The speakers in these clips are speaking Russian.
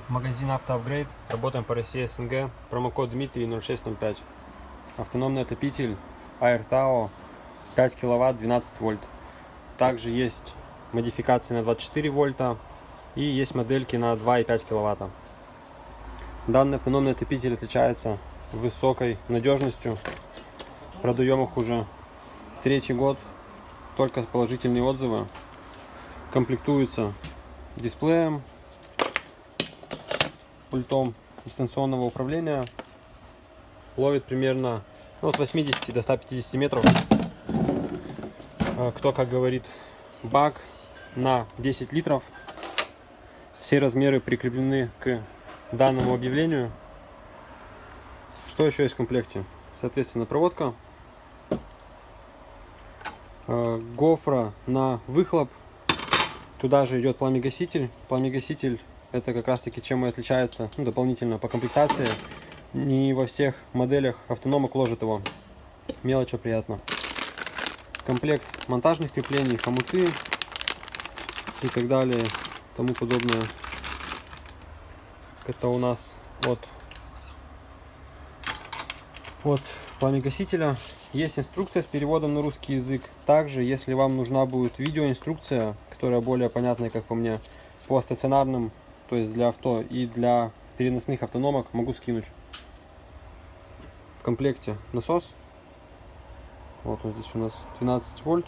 Магазин Автоапгрейд. Работаем по России СНГ. Промокод Дмитрий 0605. Автономный отопитель AirTao 5 киловатт 12 вольт. Также есть модификации на 24 вольта и есть модельки на 2,5 киловатта. Данный автономный отопитель отличается высокой надежностью. Продаем их уже третий год. Только положительные отзывы. Комплектуется дисплеем, пультом дистанционного управления. Ловит примерно от 80 до 150 метров. Кто как говорит, бак на 10 литров. Все размеры прикреплены к данному объявлению. Что еще есть в комплекте? Соответственно, проводка, гофра на выхлоп. Туда же идет пламегаситель. Пламегаситель — это как раз таки чем и отличается дополнительно по комплектации. Не во всех моделях автономок ложит его. Мелочь, а приятно. Комплект монтажных креплений, хомуты и так далее, тому подобное. Это у нас от пламегасителя. Есть инструкция с переводом на русский язык. Также, если вам нужна будет видеоинструкция, которая более понятная, как по мне, по стационарным, то есть для авто и для переносных автономок, могу скинуть. В комплекте насос. Вот он здесь у нас 12 вольт.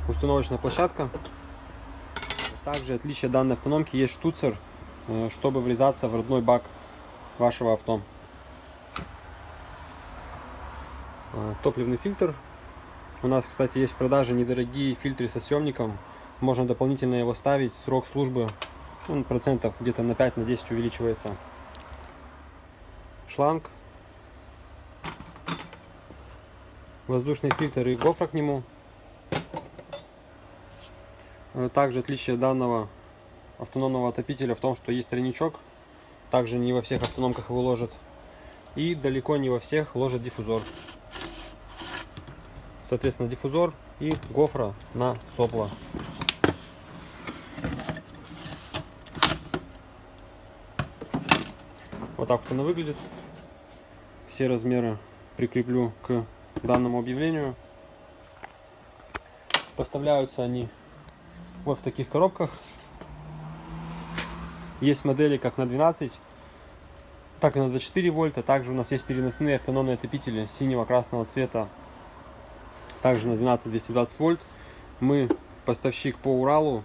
Установочная площадка. Также отличие данной автономки: есть штуцер, чтобы врезаться в родной бак вашего авто. Топливный фильтр. У нас, кстати, есть в продаже недорогие фильтры со съемником. Можно дополнительно его ставить. Срок службы процентов где-то на 5-10 увеличивается. Шланг, воздушный фильтр и гофра к нему. Также отличие данного автономного отопителя в том, что есть тройничок. Также не во всех автономках его ложат. И далеко не во всех ложат диффузор. Соответственно, диффузор и гофра на сопло. Вот так вот оно выглядит. Все размеры прикреплю к данному объявлению. Поставляются они вот в таких коробках. Есть модели как на 12, так и на 24 вольта. Также у нас есть переносные автономные отопители синего-красного цвета. Также на 12-220 вольт. Мы поставщик по Уралу.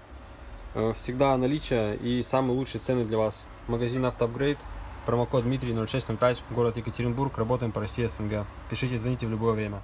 Всегда наличие и самые лучшие цены для вас. Магазин Автоапгрейд. Промокод Дмитрий 0605. Город Екатеринбург. Работаем по России СНГ. Пишите, звоните в любое время.